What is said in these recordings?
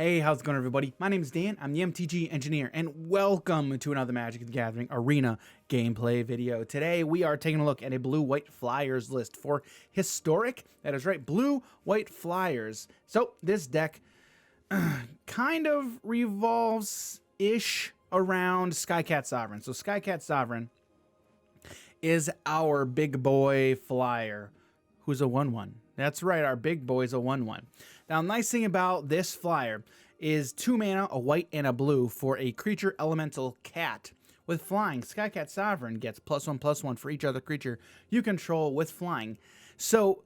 Hey, how's it going, everybody? My name is Dan. I'm the MTG engineer, and welcome to another Magic the Gathering Arena gameplay video. Today, we are taking a look at a blue-white Flyers list for historic. That is right, blue-white Flyers. So this deck kind of revolves-ish around Skycat Sovereign. So Skycat Sovereign is our big boy Flyer, who's a 1/1. That's right, our big boy's a 1/1. Now, nice thing about this Flyer is 2 mana, a white and a blue for a creature elemental cat. With flying, Skycat Sovereign gets +1/+1 for each other creature you control with flying. So,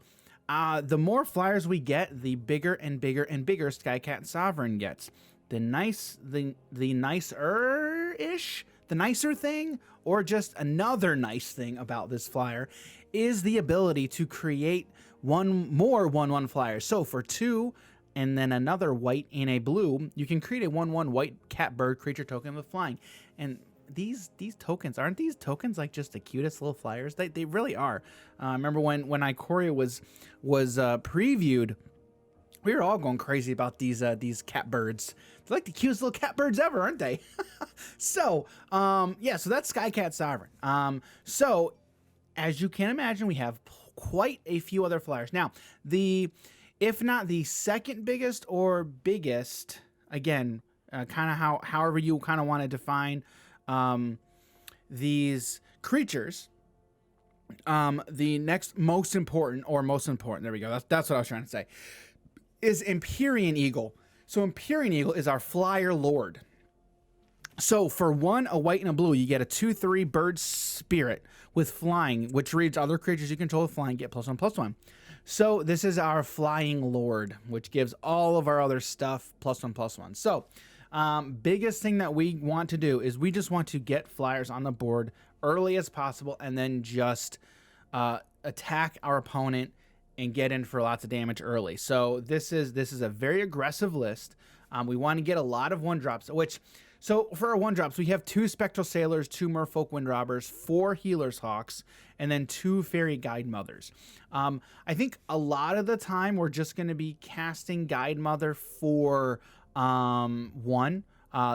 the more Flyers we get, the bigger and bigger and bigger Skycat Sovereign gets. The nicer thing, or just another nice thing about this Flyer, is the ability to create one more 1/1 Flyers. So for 2 and then another white and a blue, you can create a 1/1 white cat bird creature token with flying. And these tokens, aren't these tokens like just the cutest little Flyers? They really are. Remember when Ikoria was previewed, we were all going crazy about these cat birds. They're like the cutest little cat birds ever, aren't they? So yeah, so that's Skycat Sovereign. So as you can imagine, we have quite a few other Flyers. Now, if not the second biggest or biggest, again, kind of however you kind of want to define these creatures, the next most important, there we go, that's what I was trying to say, is Empyrean Eagle. So Empyrean Eagle is our Flyer Lord. So for 1, a white and a blue, you get a 2/3 bird spirit with flying, which reads other creatures you control with flying get +1/+1. So this is our Flying Lord, which gives all of our other stuff +1/+1. So biggest thing that we want to do is we just want to get Flyers on the board early as possible, and then just attack our opponent and get in for lots of damage early. So this is a very aggressive list. We want to get a lot of 1-drops, so for our 1-drops, we have 2 Spectral Sailors, 2 Merfolk Windrobbers, 4 Healer's Hawks, and then 2 Fairy Guide Mothers. I think a lot of the time we're just going to be casting Guide Mother for 1,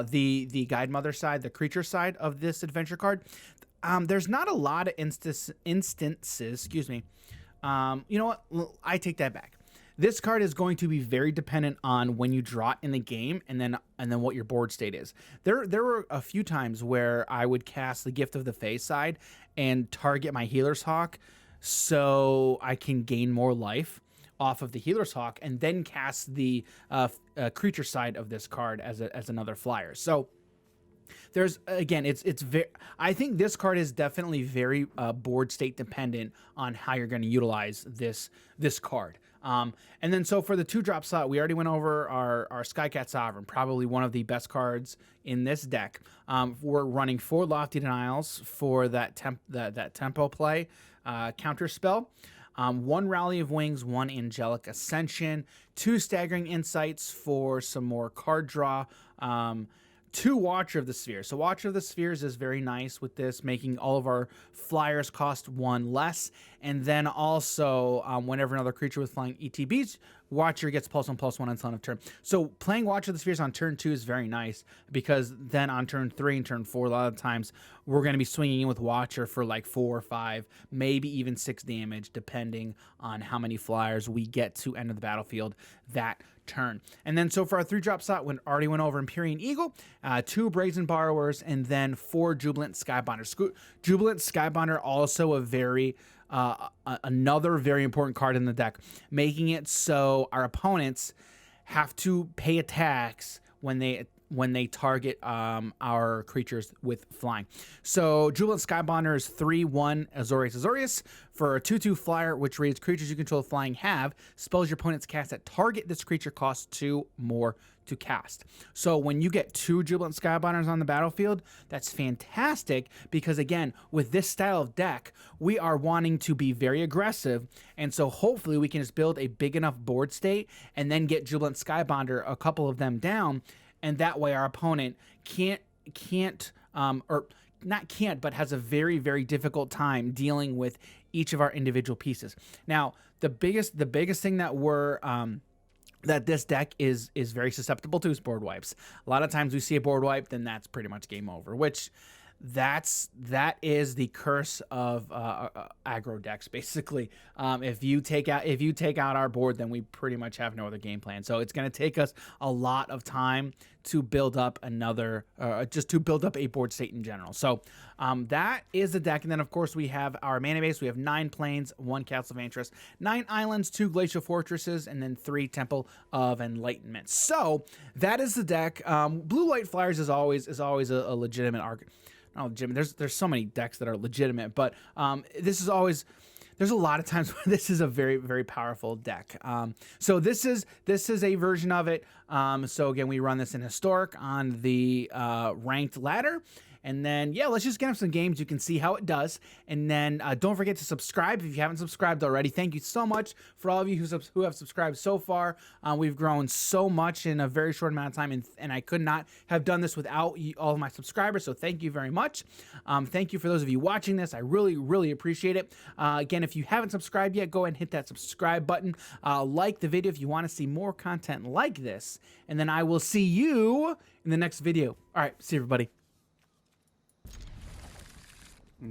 the Guide Mother side, the creature side of this adventure card. There's not a lot of instances, excuse me. You know what? I take that back. This card is going to be very dependent on when you draw it in the game, and then what your board state is. There were a few times where I would cast the Gift of the Fae side and target my Healer's Hawk so I can gain more life off of the Healer's Hawk, and then cast the creature side of this card as another Flyer. So there's, again, it's very, I think this card is definitely very board state dependent on how you're going to utilize this card. And then so for the 2-drop slot, we already went over our Skycat Sovereign, probably one of the best cards in this deck. We're running 4 Lofty Denials for that tempo play counter spell. 1 Rally of Wings, 1 Angelic Ascension, 2 Staggering Insights for some more card draw, 2 Watcher of the Spheres. So Watcher of the Spheres is very nice with this, making all of our Flyers cost 1 less. And then also, whenever another creature with flying ETBs, Watcher gets +1/+1 until end of turn. So playing Watcher of the Spheres on turn 2 is very nice, because then on turn 3 and turn 4, a lot of times we're going to be swinging in with Watcher for like 4 or 5, maybe even 6 damage, depending on how many Flyers we get to enter the battlefield that turn. And then so for our 3-drop slot, we already went over Empyrean Eagle, 2 Brazen Borrowers, and then 4 Jubilant Skybonder. Jubilant Skybonder, also a very another very important card in the deck, making it so our opponents have to pay attacks when they target our creatures with flying. So Jubilant Skybonder is 3/1 Azorius for a 2/2 Flyer, which reads creatures you control flying have spells your opponents cast that target this creature costs 2 more to cast. So when you get 2 Jubilant Skybonders on the battlefield, that's fantastic, because again, with this style of deck, we are wanting to be very aggressive, and so hopefully we can just build a big enough board state and then get Jubilant Skybonder, a couple of them down, and that way our opponent but has a very, very difficult time dealing with each of our individual pieces. Now, the biggest thing that we're that this deck is very susceptible to is board wipes. A lot of times we see a board wipe, then that's pretty much game over, which that is the curse of aggro decks basically. If you take out our board, then we pretty much have no other game plan. So it's going to take us a lot of time to build up another just to build up a board state in general. So that is the deck. And then of course we have our mana base. We have 9 plains, 1 Castle of Antris, 9 islands, 2 glacial fortresses, and then 3 Temple of Enlightenment. So that is the deck. Blue White Flyers is always a legitimate arc. Oh, Jim, there's so many decks that are legitimate, but this is always, there's a lot of times where this is a very, very powerful deck. So this is a version of it. So again, we run this in Historic on the ranked ladder. And then, yeah, let's just get up some games. You can see how it does. And then don't forget to subscribe if you haven't subscribed already. Thank you so much for all of you who have subscribed so far. We've grown so much in a very short amount of time, and I could not have done this without all of my subscribers. So thank you very much. Thank you for those of you watching this. I really, really appreciate it. Again, if you haven't subscribed yet, go ahead and hit that subscribe button. Like the video if you want to see more content like this. And then I will see you in the next video. All right, see everybody.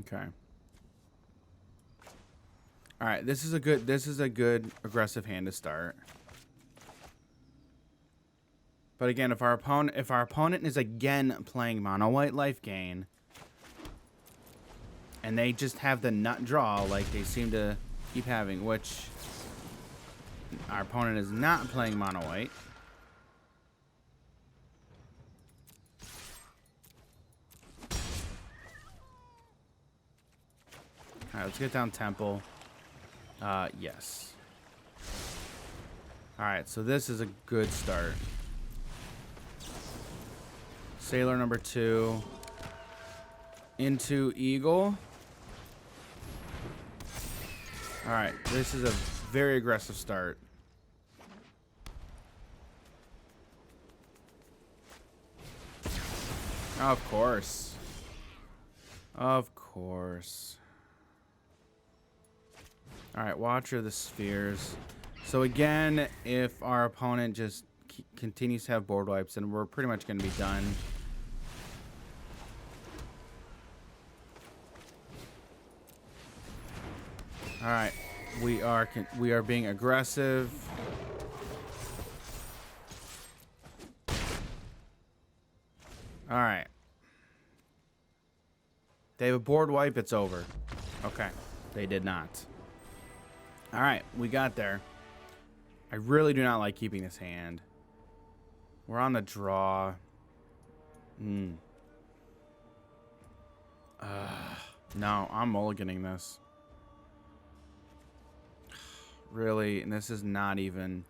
Okay. All right, this is a good aggressive hand to start. But again, if our opponent is again playing mono white Lifegain, and they just have the nut draw like they seem to keep having, which our opponent is not playing mono white. All right, let's get down Temple. Yes. All right, so this is a good start. Sailor number 2 into Eagle. All right, this is a very aggressive start. Of course. Of course. All right, Watcher of the Spheres. So again, if our opponent just continues to have board wipes, then we're pretty much going to be done. All right, we are being aggressive. All right. They have a board wipe, it's over. Okay, they did not. All right, we got there. I really do not like keeping this hand. We're on the draw. No, I'm mulliganing this. Really, and this is not even...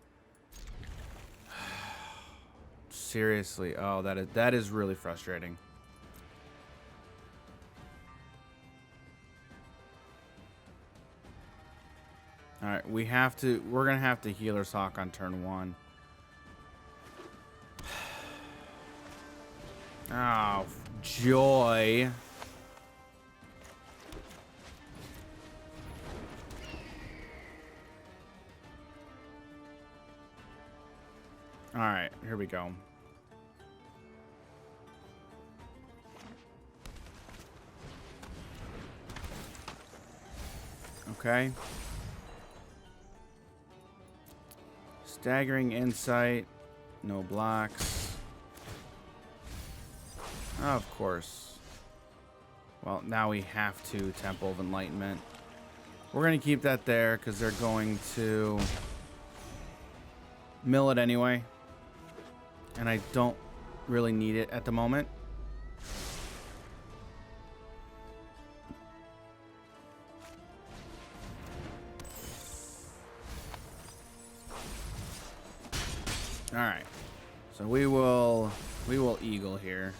Seriously, oh, that is really frustrating. All right, we're gonna have to Healer's Hawk on turn 1. Oh, joy. All right, here we go. Okay. Staggering Insight. No blocks. Of course. Well, now we have to Temple of Enlightenment. We're going to keep that there because they're going to mill it anyway. And I don't really need it at the moment. All right, so we will Eagle here.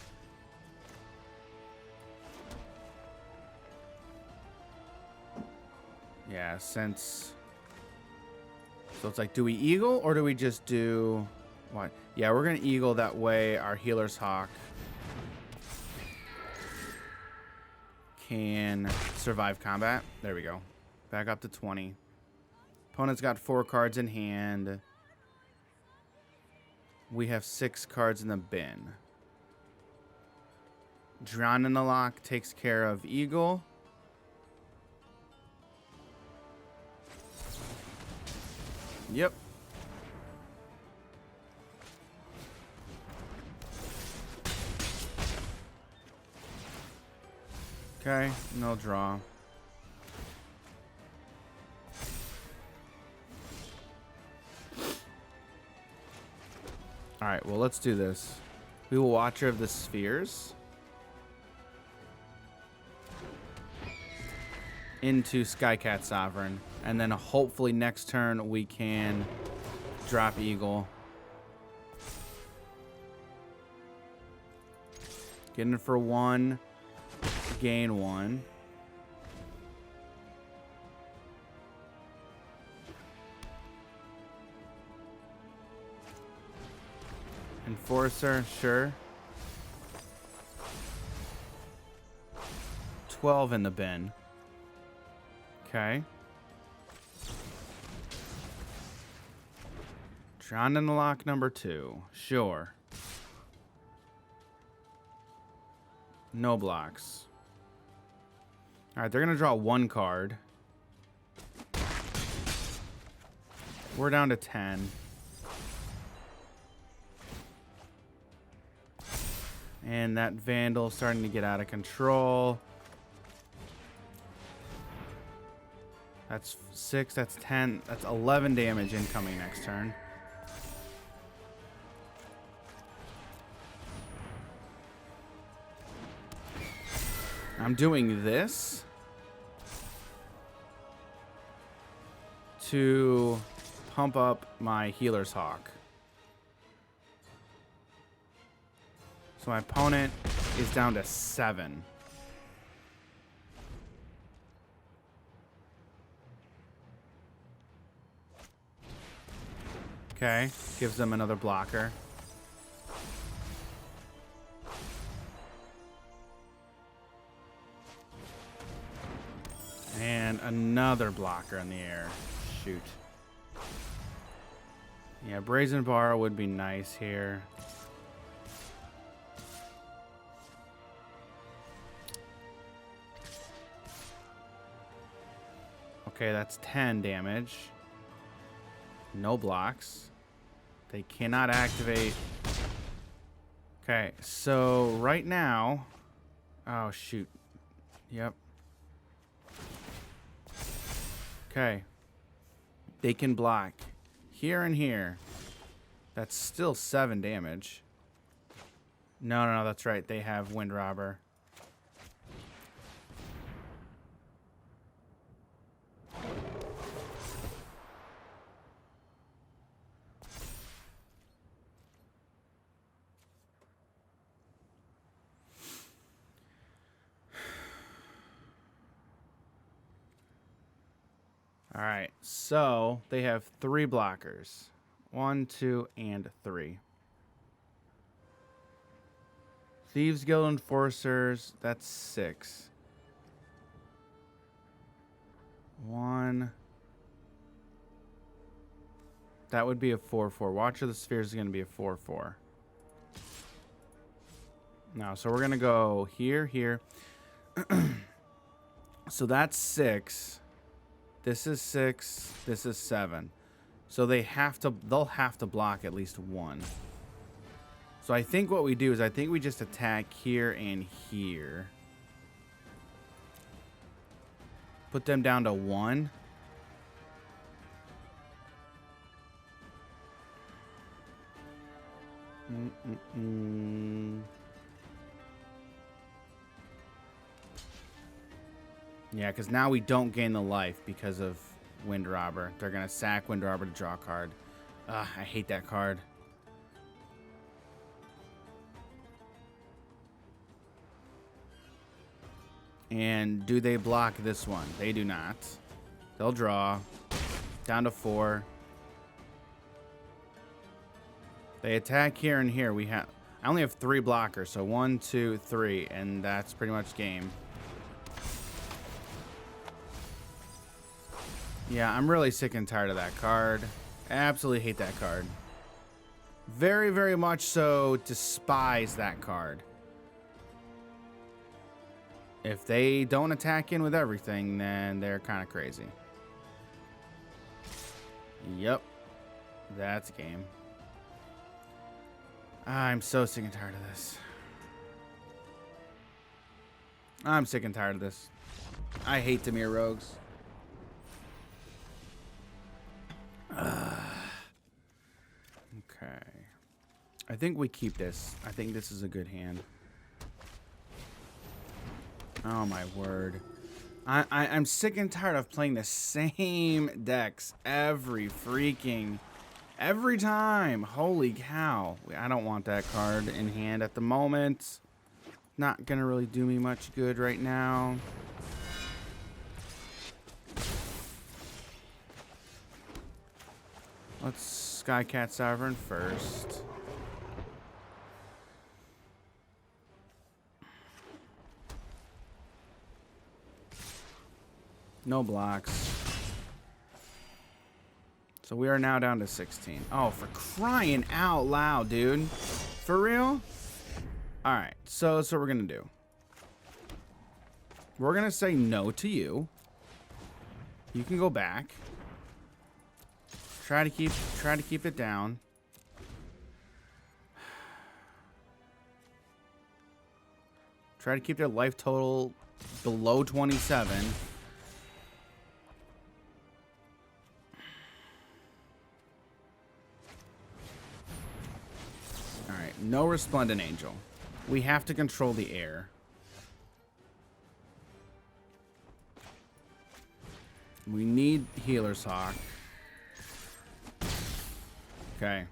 Yeah, since so it's like, do we Eagle or do we just do what? Yeah, we're gonna Eagle, that way our Healer's Hawk can survive combat. There we go. Back up to 20. Opponent's got 4 cards in hand. We have 6 cards in the bin. Drown in the Lock takes care of Eagle. Yep. Okay, no draw. Alright, well, let's do this. We will Watcher of the Spheres into Skycat Sovereign. And then hopefully next turn we can drop Eagle. Get in for 1, gain 1. Enforcer, sure. 12 in the bin. Okay. Drown in the Lock number 2. Sure. No blocks. Alright, they're going to draw 1 card. We're down to 10. And that Vandal starting to get out of control. That's 6, that's 10, that's 11 damage incoming next turn. I'm doing this to pump up my Healer's Hawk. So my opponent is down to 7. Okay, gives them another blocker. And another blocker in the air. Shoot. Yeah, Brazen Bar would be nice here. Okay, that's 10 damage. No blocks. They cannot activate. Okay, so right now... Oh, shoot. Yep. Okay. They can block here and here. That's still 7 damage. No, that's right. They have Wind Robber. All right, so they have 3 blockers. 1, 2, and 3. Thieves Guild Enforcers, that's 6. 1. That would be a 4/4. Watcher of the Spheres is going to be a 4/4. No, so we're going to go here, here. So that's 6. This is 6. This is 7. So they'll have to block at least 1. So I think what we do is I think we just attack here and here. Put them down to 1. Yeah, because now we don't gain the life because of Wind Robber. They're going to sack Wind Robber to draw a card. I hate that card. And do they block this one? They do not. They'll draw. Down to 4. They attack here and here. I only have 3 blockers, so 1, 2, 3, and that's pretty much game. Yeah, I'm really sick and tired of that card. I absolutely hate that card. very, very much so despise that card. If they don't attack in with everything, then they're kind of crazy. Yep. That's a game. I'm so sick and tired of this. I'm sick and tired of this. I hate Dimir rogues. Okay. I think we keep this. I think this is a good hand. Oh my word. I'm sick and tired of playing the same decks every time. Holy cow. I don't want that card in hand at the moment. Not gonna really do me much good right now. Let's Skycat Sovereign first. No blocks. So we are now down to 16. Oh, for crying out loud, dude. For real? Alright, so that's what we're gonna do. We're gonna say no to you. You can go back. Try to keep it down. Try to keep their life total below 27. Alright, no Resplendent Angel. We have to control the air. We need Healer's Hawk. Okay.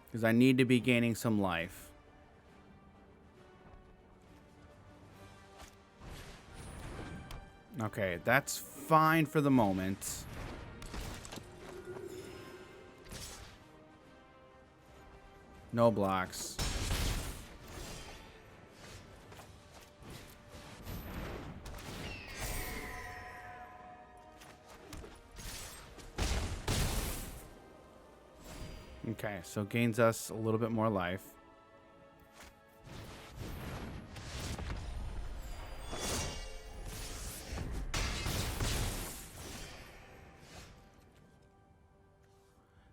Because I need to be gaining some life. Okay, that's fine for the moment. No blocks. Okay, so gains us a little bit more life.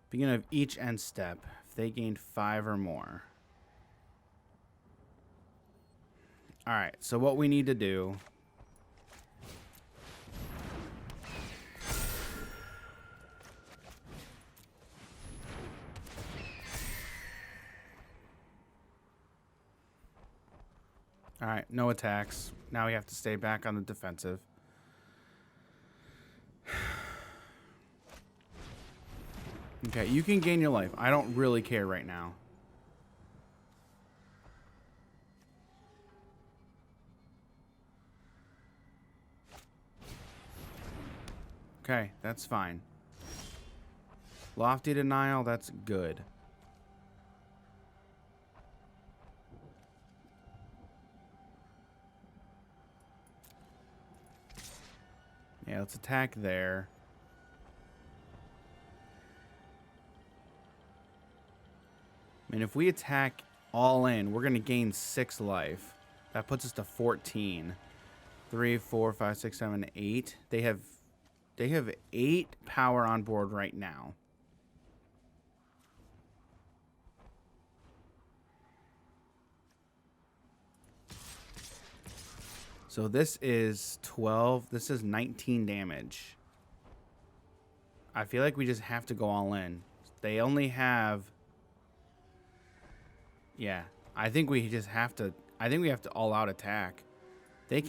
Beginning of each end step, if they gain 5 or more. Alright, so what we need to do... Alright, no attacks. Now we have to stay back on the defensive. Okay, you can gain your life. I don't really care right now. Okay, that's fine. Lofty Denial, that's good. Yeah, let's attack there. I mean, if we attack all in, we're going to gain 6 life. That puts us to 14. 3, 4, 5, 6, 7, 8. They have 8 power on board right now. So this is 12. This is 19 damage. I feel like we just have to go all in. They only have... Yeah, I think we just have to... I think we have to all-out attack. They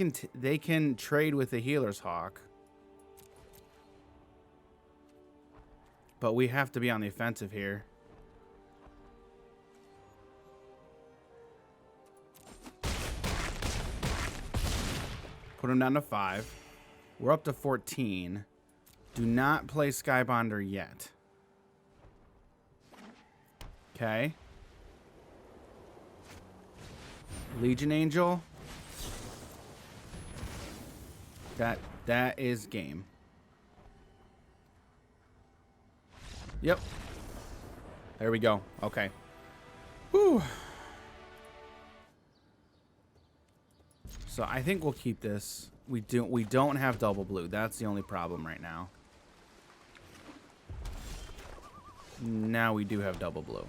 can trade with the Healer's Hawk. But we have to be on the offensive here. Put him down to 5. We're up to 14. Do not play Skybonder yet. Okay. Legion Angel. That is game. There we go. Okay. Whew. So I think we'll keep this. We don't have double blue. That's the only problem right now. Now we do have double blue.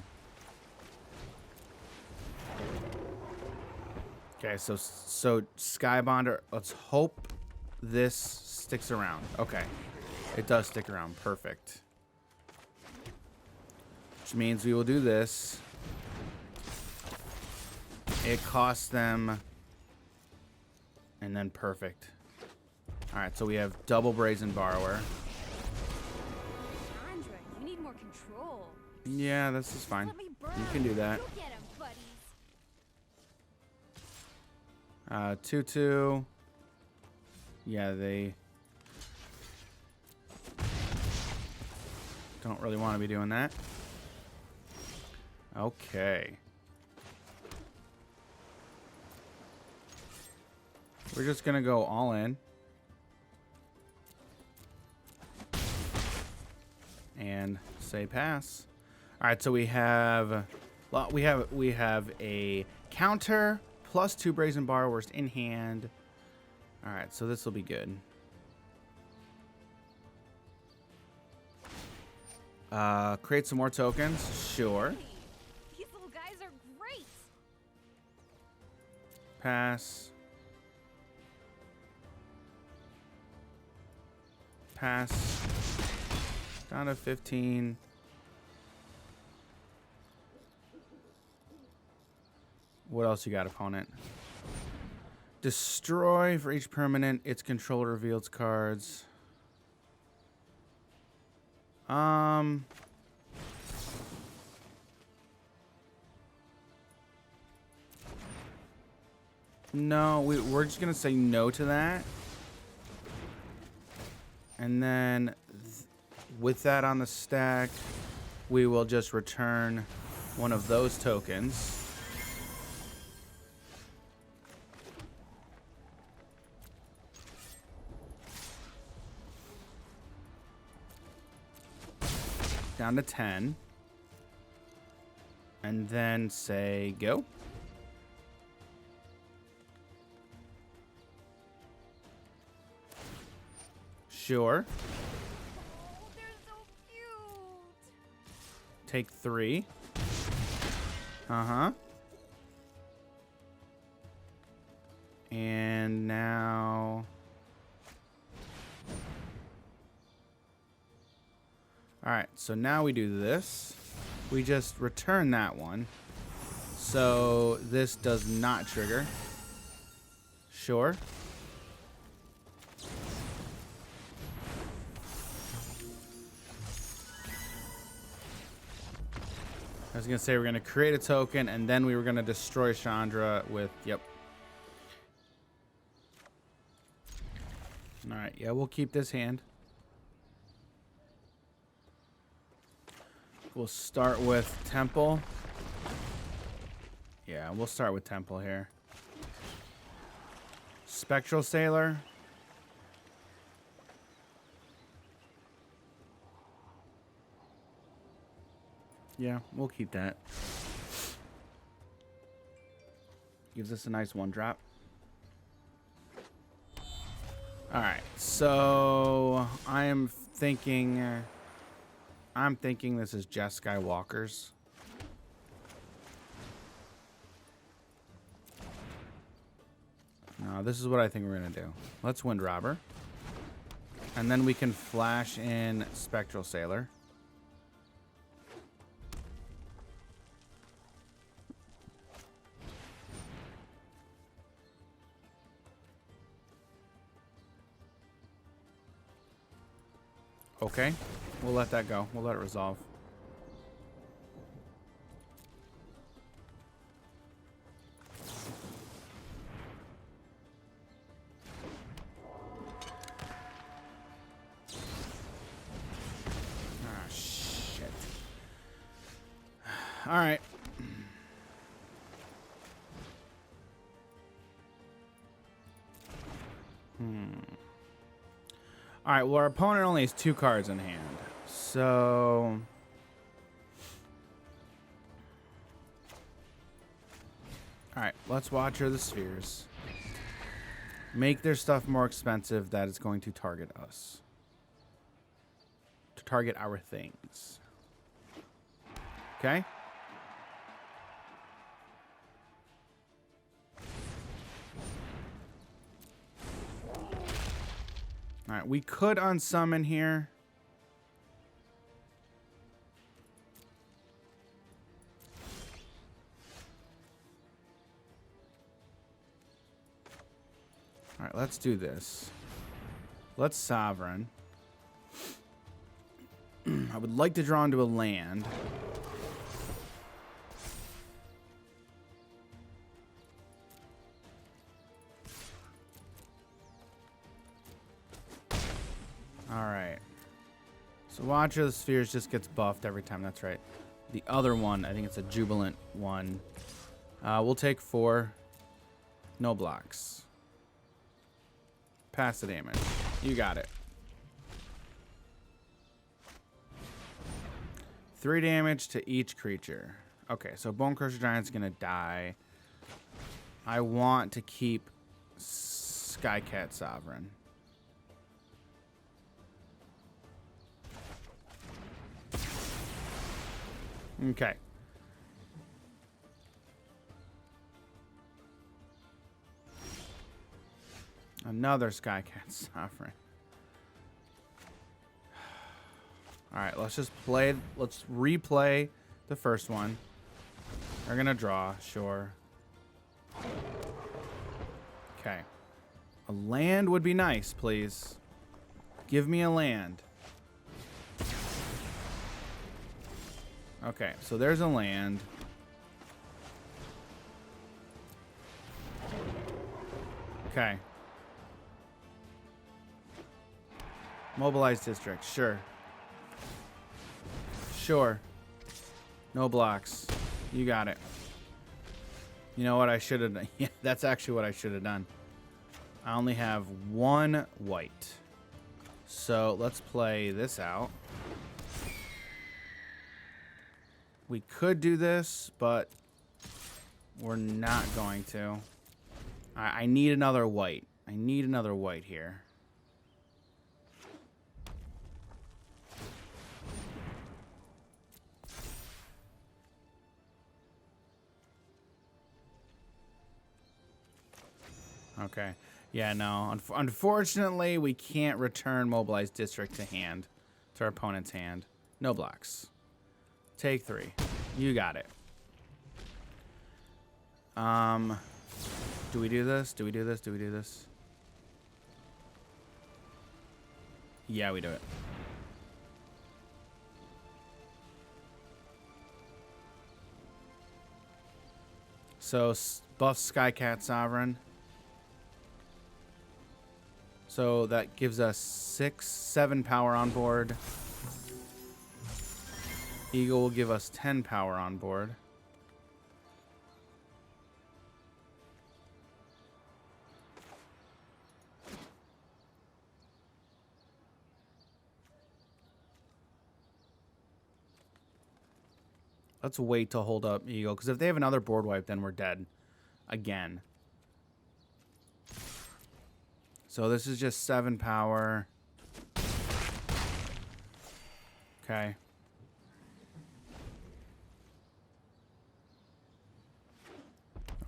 Okay, so Skybonder, let's hope this sticks around. Okay. It does stick around. Perfect. Which means we will do this. It costs them. And then perfect. Alright, so we have double Brazen Borrower. Chandra, you need more control. Yeah, this is fine. You can do that. You get 'em, buddies. 2/2. Yeah, they don't really want to be doing that. Okay. We're just going to go all in. And say pass. All right, so we have a counter plus 2 Brazen Borrowers in hand. All right, so this will be good. Create some more tokens. Sure. These little guys are great. Pass. Pass. Down to 15. What else you got, opponent? Destroy for each permanent. Its controller reveals cards. No, we're just gonna say no to that. And then with that on the stack, we will just return one of those tokens. Down to 10. And then say go. Sure. Oh, they're so cute. Take 3. Uh-huh. And now... Alright, so now we do this. We just return that one. So this does not trigger. Sure. I was going to say we're going to create a token, and then we were going to destroy Chandra with... Yep. Alright, yeah, we'll keep this hand. We'll start with Temple. Yeah, we'll start with Temple here. Spectral Sailor. Yeah, we'll keep that. Gives us a nice 1-drop. Alright, so I'm thinking this is Jeskai Walkers. No, this is what I think we're going to do. Let's Wind Robber. And then we can flash in Spectral Sailor. Okay, we'll let that go. We'll let it resolve. Ah, shit. All right. All right, well, our opponent only has 2 cards in hand. So Alright, let's Watcher the Spheres. Make their stuff more expensive that is going to target us. To target our things. Okay? Alright, we could unsummon here. Alright, let's do this. Let's Sovereign. I would like to draw into a land. Alright. So Watcher of the Spheres just gets buffed every time, that's right. The other one, I think it's a Jubilant one. We'll take 4. No blocks. Pass the damage. You got it. 3 damage to each creature. Okay, so Bone Crusher Giant's gonna die. I want to keep Skycat Sovereign. Okay. Another Skycat Sovereign. Alright, let's just play. Let's replay the first one. We're gonna draw, sure. Okay. A land would be nice, please. Give me a land. Okay, so there's a land. Okay. Mobilized district, sure. Sure. No blocks. You got it. You know what I should have done? Yeah, that's actually what I should have done. I only have 1 white. So let's play this out. We could do this, but we're not going to. I need another white. I need another white here. Okay. Yeah, no. Unfortunately, we can't return Mobilized District to hand. To our opponent's hand. No blocks. Take 3. You got it. Do we do this? Do we do this? Do we do this? Yeah, we do it. So, buff Skycat Sovereign. So that gives us 7 power on board. Eagle will give us 10 power on board. Let's wait to hold up Eagle, because if they have another board wipe, then we're dead. Again. So this is just 7 power. Okay.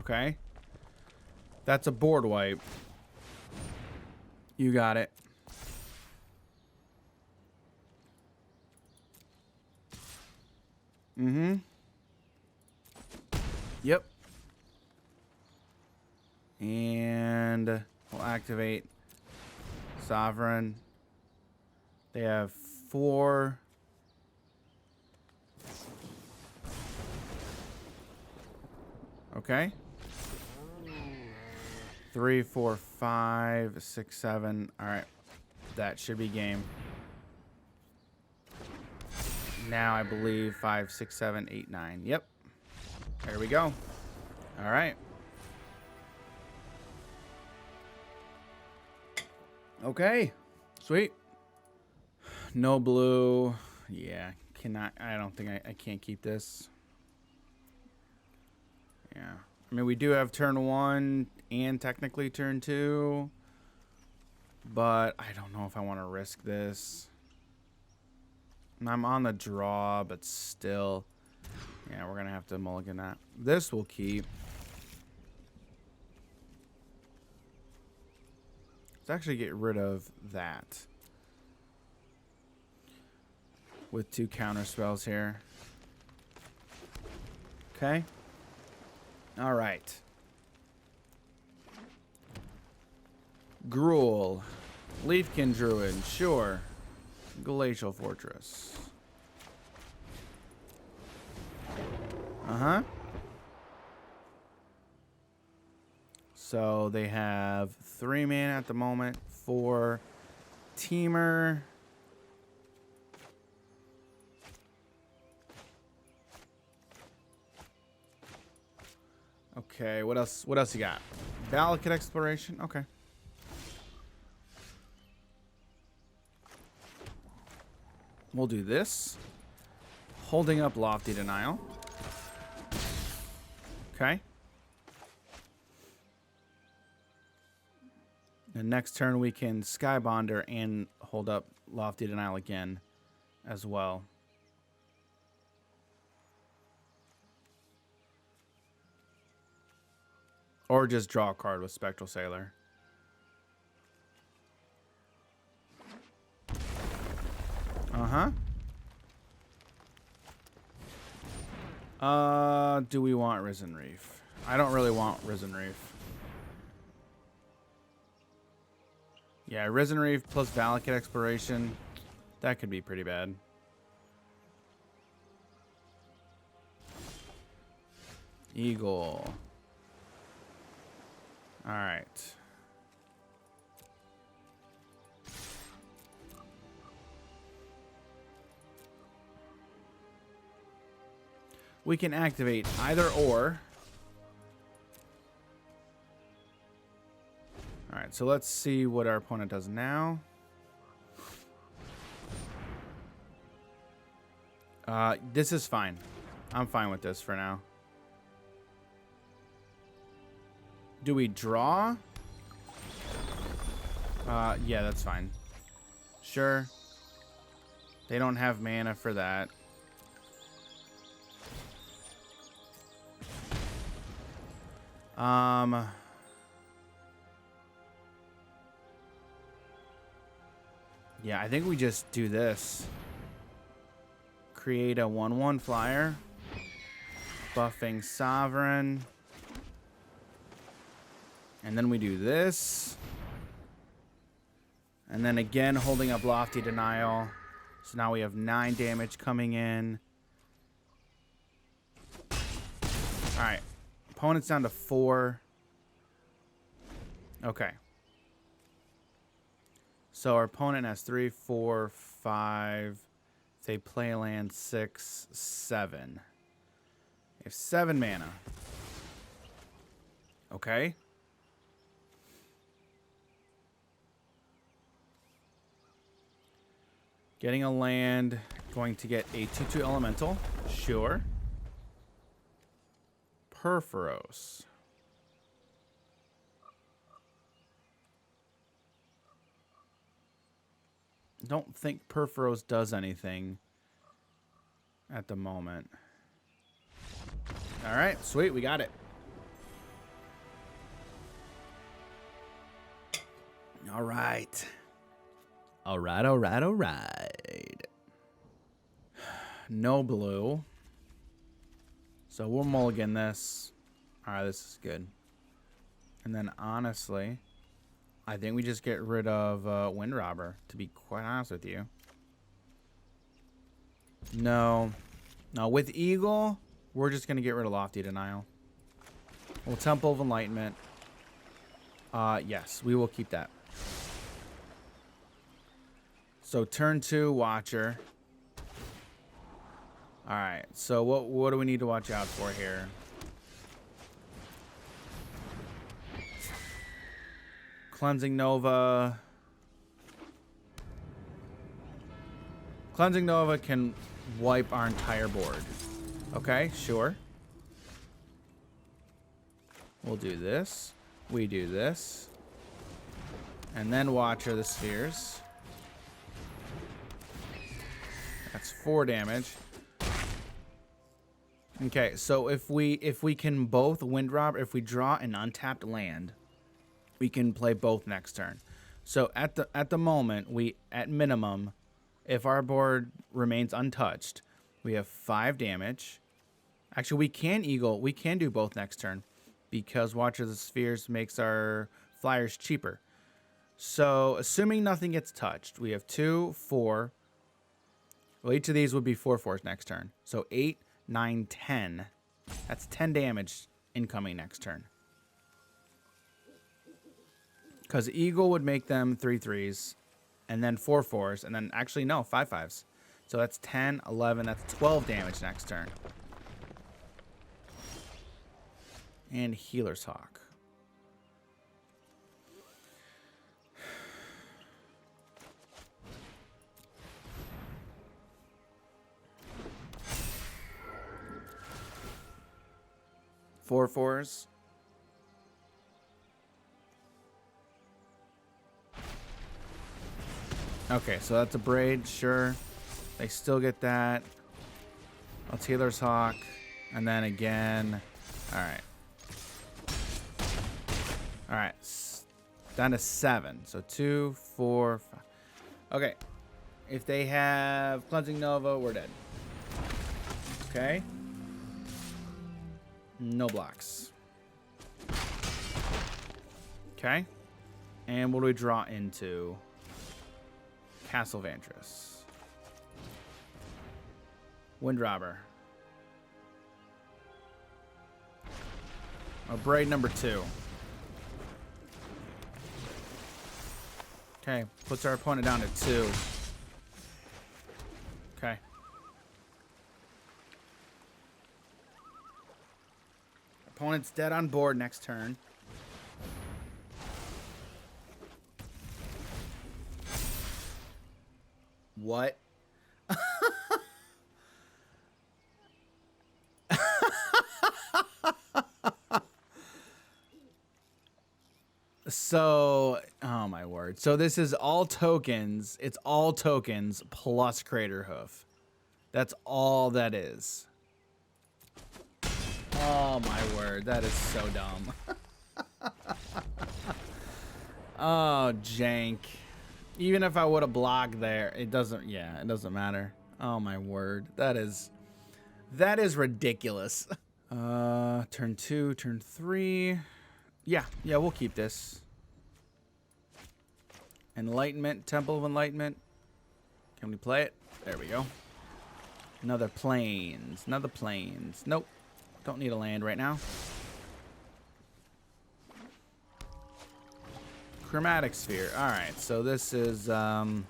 Okay. That's a board wipe. You got it. Mm-hmm. Yep. And we'll activate Sovereign. They have 4. Okay. 3, 4, 5, 6, 7. All right. That should be game. Now I believe 5, 6, 7, 8, 9. Yep. There we go. All right. Okay. Sweet. No blue. Yeah. Cannot. I don't think I can't keep this. Yeah. I mean, we do have turn 1 and technically turn 2. But I don't know if I want to risk this. I'm on the draw, but still. Yeah, we're going to have to mulligan that. This will keep. Let's actually get rid of that. With 2 counter spells here. Okay. All right. Gruul. Leafkin Druid. Sure. Glacial Fortress. Uh-huh. So they have 3 mana at the moment for Temur. Okay, what else? What else you got? Valakut Exploration. Okay. We'll do this. Holding up Lofty Denial. Okay. And next turn we can Skybonder and hold up Lofty Denial again as well. Or just draw a card with Spectral Sailor. Uh-huh. Do we want Risen Reef? I don't really want Risen Reef. Yeah, Risen Reef plus Valakut Exploration. That could be pretty bad. Eagle. All right. We can activate either or. All right, so let's see what our opponent does now. This is fine. I'm fine with this for now. Do we draw? Yeah, that's fine. Sure. They don't have mana for that. Yeah, I think we just do this. Create a 1/1 flyer. Buffing Sovereign. And then we do this. And then again, holding up Lofty Denial. So now we have 9 damage coming in. Alright. Opponent's down to 4. Okay. So our opponent has 3, 4, 5. They play land 6, 7. They have 7 mana. Okay. Getting a land. Going to get a 2/2 elemental. Sure. Purphoros. Don't think Purphoros does anything at the moment. All right, sweet, we got it. All right. All right, all right, all right. No blue. So we'll mulligan this. All right, this is good. And then honestly, I think we just get rid of Wind Robber, to be quite honest with you. No. No, with Eagle, we're just going to get rid of Lofty Denial. Well, Temple of Enlightenment. Yes, we will keep that. So turn 2, Watcher. All right, so what do we need to watch out for here? Cleansing Nova. Cleansing Nova can wipe our entire board. Okay, sure. We'll do this. We do this. And then Watcher the Spheres. That's 4 damage. Okay, so if we can both Wind Robber, if we draw an untapped land, we can play both next turn. So at the moment, we at minimum, if our board remains untouched, we have 5 damage. Actually, we can Eagle. We can do both next turn because Watcher of the Spheres makes our Flyers cheaper. So assuming nothing gets touched, we have 2, 4. Well, each of these would be 4/4s next turn. So 8, 9, 10. That's 10 damage incoming next turn. Because Eagle would make them 3/3s, and then 4/4s, and then actually no, 5/5s. So that's 10, 11, that's 12 damage next turn. And Healer's Hawk. Four fours. Okay, so that's a braid, sure. They still get that. Let's Healer's Hawk. And then again. Alright. Alright. Down to 7. So 2, 4, 5. Okay. If they have Cleansing Nova, we're dead. Okay. No blocks. Okay. And what do we draw into? Castle Vantress. Wind Robber. Oh, braid number 2. Okay. Puts our opponent down to 2. Okay. Opponent's dead on board next turn. What? So, oh my word. So this is all tokens. It's all tokens plus Crater Hoof. That's all that is. Oh my word, that is so dumb. Oh, jank. Even if I would have blocked there, it doesn't, yeah, it doesn't matter. Oh my word, that is ridiculous. Turn 2, turn 3. Yeah, we'll keep this. Enlightenment, Temple of Enlightenment. Can we play it? There we go. Another plains, another plains. Nope. Don't need a land right now. Chromatic Sphere. Alright, so this is, oh,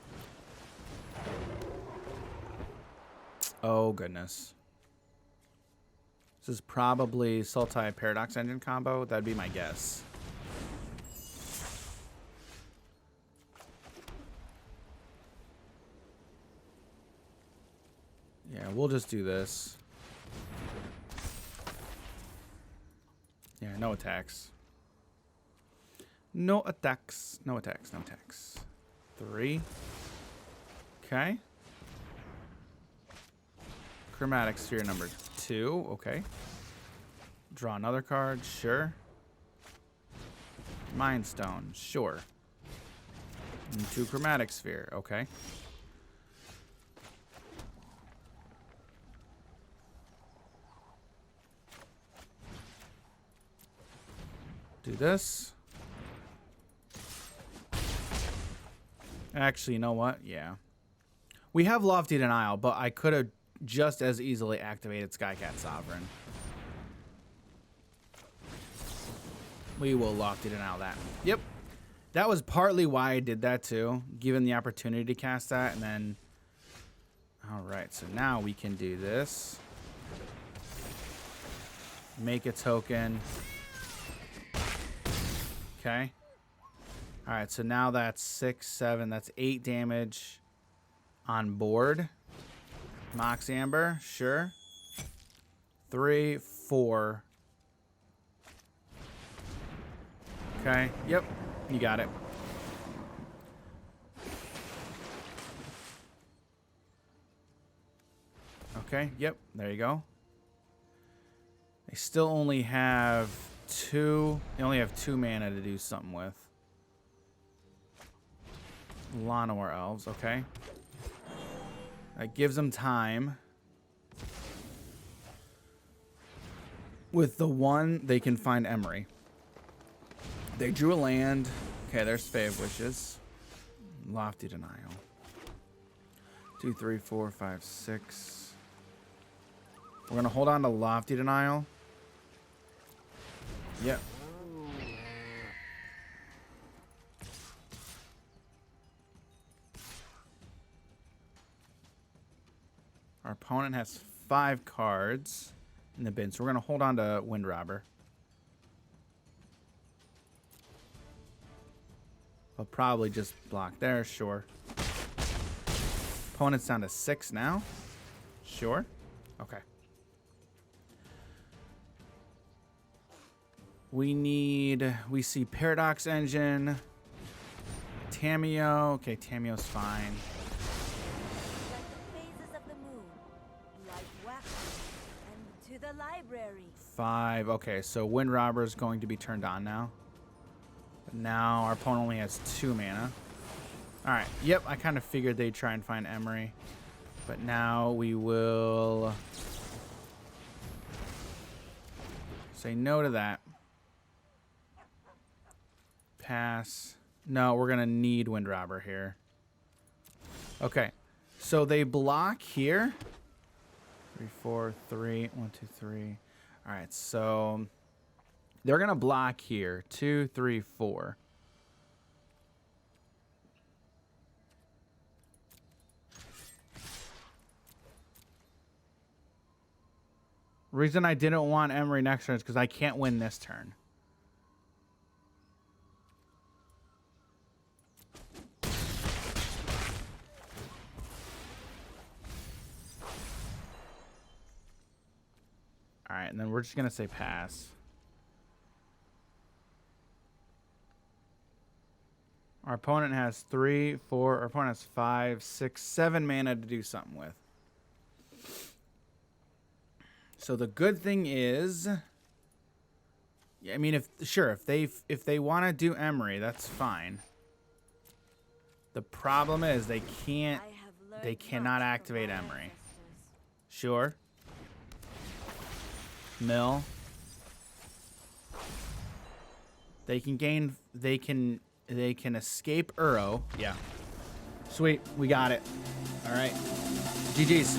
goodness. This is probably Sultai Pardox Engine combo. That'd be my guess. Yeah, we'll just do this. Yeah, no attacks. No attacks. No attacks. No attacks. 3. Okay. Chromatic Sphere number 2. Okay. Draw another card. Sure. Mind Stone. Sure. And 2 Chromatic Sphere. Okay. Do this. Actually, you know what? Yeah. We have Lofty Denial, but I could have just as easily activated Skycat Sovereign. We will Lofty Denial that. Yep. That was partly why I did that too, given the opportunity to cast that, and then... Alright, so now we can do this. Make a token. Okay. Alright, so now that's 6, 7, that's 8 damage on board. Mox Amber, sure. 3, 4. Okay. Yep. You got it. Okay. Yep. There you go. They still only have 2. They only have 2 mana to do something with. Llanowar elves. Okay. That gives them time. With the 1, they can find Emery. They drew a land. Okay, there's Fave Wishes. Lofty Denial. 2, 3, 4, 5, 6. We're going to hold on to Lofty Denial. Yep. Our opponent has 5 cards in the bin, so we're going to hold on to Wind Robber. I'll probably just block there, sure. Opponent's down to 6 now. Sure. Okay. We see Pardox Engine. Tamiyo. Okay, Tamiyo's fine. Like the phases of the moon, like wax, and to the library. 5. Okay, so Wind Robber is going to be turned on now. But now our opponent only has 2 mana. All right. Yep, I kind of figured they'd try and find Emery. But now we will say no to that. Pass. No, we're going to need Wind Robber here. Okay. So they block here. 3, 4, 3. 1, 2, 3. All right. So they're going to block here. 2, 3, 4. Reason I didn't want Emery next turn is because I can't win this turn. All right, and then we're just going to say pass. Our opponent has 3, 4. Our opponent has 5, 6, 7 mana to do something with. So the good thing is, I mean, if they want to do Emery, that's fine. The problem is they cannot activate Emery. Sure. Mill. They can escape Uro. Yeah. Sweet, we got it. All right. GG's.